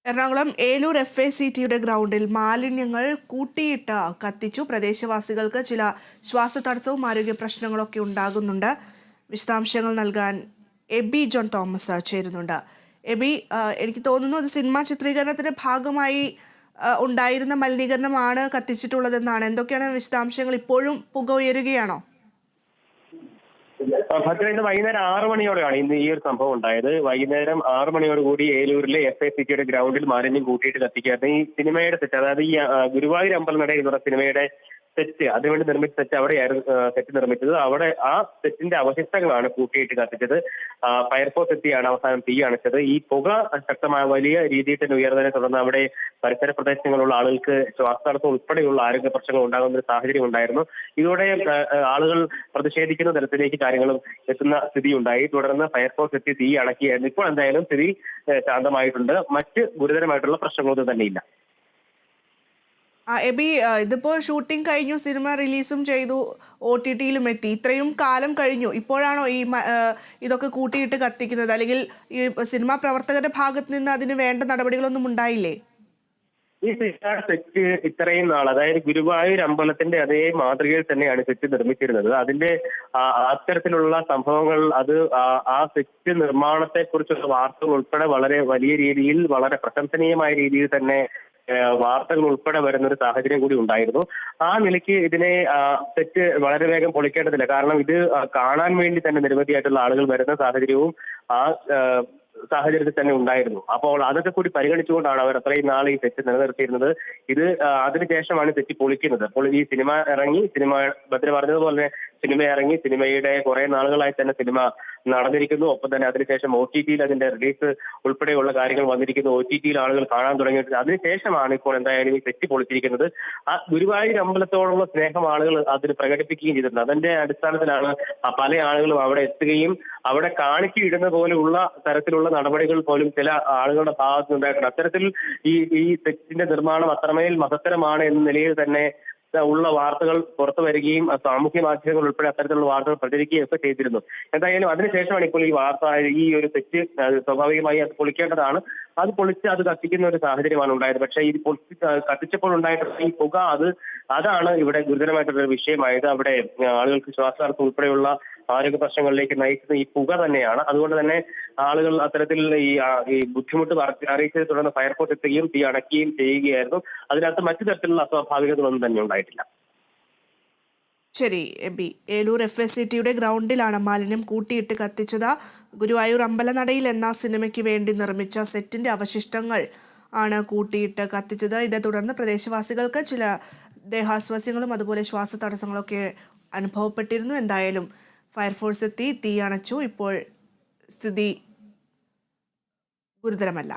എറണാകുളം ഏലൂർ FACTയുടെ ഗ്രൗണ്ടിൽ മാലിന്യങ്ങൾ കൂട്ടിയിട്ട് കത്തിച്ചു. പ്രദേശവാസികൾക്ക് ചില ശ്വാസതടസ്സവും ആരോഗ്യ പ്രശ്നങ്ങളൊക്കെ ഉണ്ടാകുന്നുണ്ട്. വിശദാംശങ്ങൾ നൽകാൻ എബി ജോൺ തോമസ് ചേരുന്നുണ്ട്. എബി, എനിക്ക് തോന്നുന്നു അത് സിനിമാ ചിത്രീകരണത്തിന്റെ ഭാഗമായി ഉണ്ടായിരുന്ന മലിനീകരണമാണ് കത്തിച്ചിട്ടുള്ളതെന്നാണ്. എന്തൊക്കെയാണ് വിശദാംശങ്ങൾ? ഇപ്പോഴും പുക ഉയരുകയാണോ? ഭദ്ര ഇന്ന് വൈകുന്നേരം 6 മണിയോടെയാണ് ഇന്ന് ഈ ഒരു സംഭവം ഉണ്ടായത്. വൈകുന്നേരം 6 മണിയോടുകൂടി ഏലൂരിലെ FACTയുടെ ഗ്രൗണ്ടിൽ മാലിന്യം കൂട്ടിയിട്ട് കത്തിക്കുകയായിരുന്നു. ഈ സിനിമയുടെ സെറ്റ്, അതായത് ഈ ഗുരുവായൂർ അമ്പലനട എന്ന് പറഞ്ഞ സിനിമയുടെ സെറ്റ്, അതിനുവേണ്ടി നിർമ്മിച്ച സെറ്റ് അവിടെയായിരുന്നു സെറ്റ് നിർമ്മിച്ചത്. അവിടെ ആ സെറ്റിന്റെ അവശിഷ്ടങ്ങളാണ് കൂട്ടിയിട്ട് കത്തിച്ചത്. ഫയർഫോഴ്സ് എത്തിയാണ് അവസാനം തീ അണച്ചത്. ഈ പുക ശക്തമായ വലിയ രീതിയിൽ തന്നെ ഉയർന്നതിനെ തുടർന്ന് അവിടെ പരിസര പ്രദേശങ്ങളിലുള്ള ആളുകൾക്ക് ശ്വാസതടസ്സം ഉൾപ്പെടെയുള്ള ആരോഗ്യ പ്രശ്നങ്ങൾ ഉണ്ടാകുന്ന ഒരു സാഹചര്യം ഉണ്ടായിരുന്നു. ഇതോടെ ആളുകൾ പ്രതിഷേധിക്കുന്ന തരത്തിലേക്ക് കാര്യങ്ങളും എത്തുന്ന സ്ഥിതി ഉണ്ടായി. തുടർന്ന് ഫയർഫോഴ്സ് എത്തി തീ അണക്കിയായിരുന്നു. ഇപ്പോൾ എന്തായാലും സ്ഥിതി ശാന്തമായിട്ടുണ്ട്. മറ്റ് ഗുരുതരമായിട്ടുള്ള പ്രശ്നങ്ങളൊന്നും തന്നെയില്ല. എബി, ഇതിപ്പോ ഷൂട്ടിംഗ് കഴിഞ്ഞു, സിനിമ റിലീസും ചെയ്തു, OTTയിലും എത്തി. ഇത്രയും കാലം കഴിഞ്ഞു, ഇപ്പോഴാണോ ഇതൊക്കെ കൂട്ടിയിട്ട് കത്തിക്കുന്നത്? അല്ലെങ്കിൽ ഈ സിനിമാ പ്രവർത്തകരുടെ ഭാഗത്ത് നിന്ന് അതിന് വേണ്ട നടപടികളൊന്നും ഉണ്ടായില്ലേ? ഈ സെറ്റ് ഇത്രയും നാൾ, അതായത് ഗുരുവായൂർ അമ്പലത്തിന്റെ അതേ മാതൃകയിൽ തന്നെയാണ് സെറ്റ് നിർമ്മിച്ചിരുന്നത്. അതിന്റെ അത്തരത്തിലുള്ള സംഭവങ്ങൾ, അത് ആ സെറ്റ് നിർമ്മാണത്തെ കുറിച്ചുള്ള വാർത്തകൾ ഉൾപ്പെടെ വളരെ വലിയ രീതിയിൽ, വളരെ പ്രശംസനീയമായ രീതിയിൽ തന്നെ വാർത്തകൾ ഉൾപ്പെടെ വരുന്ന ഒരു സാഹചര്യം കൂടി ഉണ്ടായിരുന്നു. ആ നിലയ്ക്ക് ഇതിനെ തെറ്റ് വളരെ വേഗം പൊളിക്കേണ്ടതില്ല. കാരണം ഇത് കാണാൻ വേണ്ടി തന്നെ നിരവധിയായിട്ടുള്ള ആളുകൾ വരുന്ന സാഹചര്യവും ആ സാഹചര്യത്തിൽ തന്നെ ഉണ്ടായിരുന്നു. അപ്പോൾ അതൊക്കെ കൂടി പരിഗണിച്ചുകൊണ്ടാണ് അവർ അത്രയും നാൾ ഈ തെറ്റ് നിലനിർത്തിയിരുന്നത്. ഇത് അതിനുശേഷമാണ് തെറ്റ് പൊളിക്കുന്നത്. അപ്പോൾ ഈ സിനിമ ഇറങ്ങി, ഭദ്ര പറഞ്ഞതുപോലെ സിനിമ ഇറങ്ങി, സിനിമയുടെ കുറെ നാളുകളായി തന്നെ സിനിമ നടന്നിരിക്കുന്നു. ഒപ്പം തന്നെ അതിനുശേഷം OTTയിൽ അതിന്റെ റിലീസ് ഉൾപ്പെടെയുള്ള കാര്യങ്ങൾ വന്നിരിക്കുന്നു. OTTയിൽ ആളുകൾ കാണാൻ തുടങ്ങിയിട്ട് അതിനുശേഷമാണ് ഇപ്പോൾ എന്തായാലും ഈ തെറ്റ് പൊളിച്ചിരിക്കുന്നത്. ആ ഗുരുവായൂർ അമ്പലത്തോടുള്ള സ്നേഹം ആളുകൾ അതിന് പ്രകടിപ്പിക്കുകയും ചെയ്തിട്ടുണ്ട്. അതിന്റെ അടിസ്ഥാനത്തിലാണ് പല ആളുകളും അവിടെ എത്തുകയും അവിടെ കാണിച്ചിടുന്ന പോലെയുള്ള തരത്തിലുള്ള നടപടികൾ പോലും ചില ആളുകളുടെ ഭാഗത്ത് നിന്നുണ്ടായിട്ടുണ്ട്. അത്തരത്തിൽ ഈ തെറ്റിന്റെ നിർമ്മാണം അത്രമേൽ മഹത്തരമാണ് എന്ന നിലയിൽ തന്നെ ഉള്ള വാർത്തകൾ പുറത്തു വരികയും സാമൂഹ്യ മാധ്യമങ്ങൾ ഉൾപ്പെടെ അത്തരത്തിലുള്ള വാർത്തകൾ പ്രചരിക്കുകയും ഒക്കെ ചെയ്തിരുന്നു. എന്തായാലും അതിനുശേഷമാണ് ഇപ്പോൾ ഈ വാർത്ത, ഈ ഒരു തെറ്റ് സ്വാഭാവികമായി അത് പൊളിക്കേണ്ടതാണ്. അത് പൊളിച്ച് അത് കത്തിക്കുന്ന ഒരു സാഹചര്യമാണ് ഉണ്ടായത്. പക്ഷേ ഇത് കത്തിച്ചപ്പോൾ ഉണ്ടായിട്ടുള്ള ഈ പുക, അതാണ് ഇവിടെ ഗുരുതരമായിട്ടുള്ള ഒരു വിഷയമായത്. അവിടെ ആളുകൾക്ക് ശ്വാസതടസ്സം ഉൾപ്പെടെയുള്ള ആരോഗ്യ പ്രശ്നങ്ങളിലേക്ക് നയിക്കുന്ന ഈ പുക തന്നെയാണ്. അതുകൊണ്ട് തന്നെ ആളുകൾ അത്തരത്തിൽ ഈ ബുദ്ധിമുട്ട് അറിയിച്ചതിനെ തുടർന്ന് ഫയർഫോഴ്സ് എത്തുകയും തീ അടയ്ക്കുകയും ചെയ്യുകയായിരുന്നു. അതിനകത്ത് മറ്റു തരത്തിലുള്ള അസ്വാഭാവികതകളൊന്നും തന്നെ ഉണ്ടായിട്ടില്ല. ശരി എബി, ഏലൂർ FACTയുടെ ഗ്രൗണ്ടിലാണ് മാലിന്യം കൂട്ടിയിട്ട് കത്തിച്ചത്. ഗുരുവായൂർ അമ്പലനടയിൽ എന്ന സിനിമയ്ക്ക് വേണ്ടി നിർമ്മിച്ച സെറ്റിന്റെ അവശിഷ്ടങ്ങൾ ആണ് കൂട്ടിയിട്ട് കത്തിച്ചത്. ഇതേ തുടർന്ന് പ്രദേശവാസികൾക്ക് ചില ദേഹാസ്വാസ്യങ്ങളും അതുപോലെ ശ്വാസതടസ്സങ്ങളൊക്കെ അനുഭവപ്പെട്ടിരുന്നു. എന്തായാലും ഫയർഫോഴ്സ് എത്തി തീ അണച്ചു. ഇപ്പോൾ സ്ഥിതി ഗുരുതരമല്ല.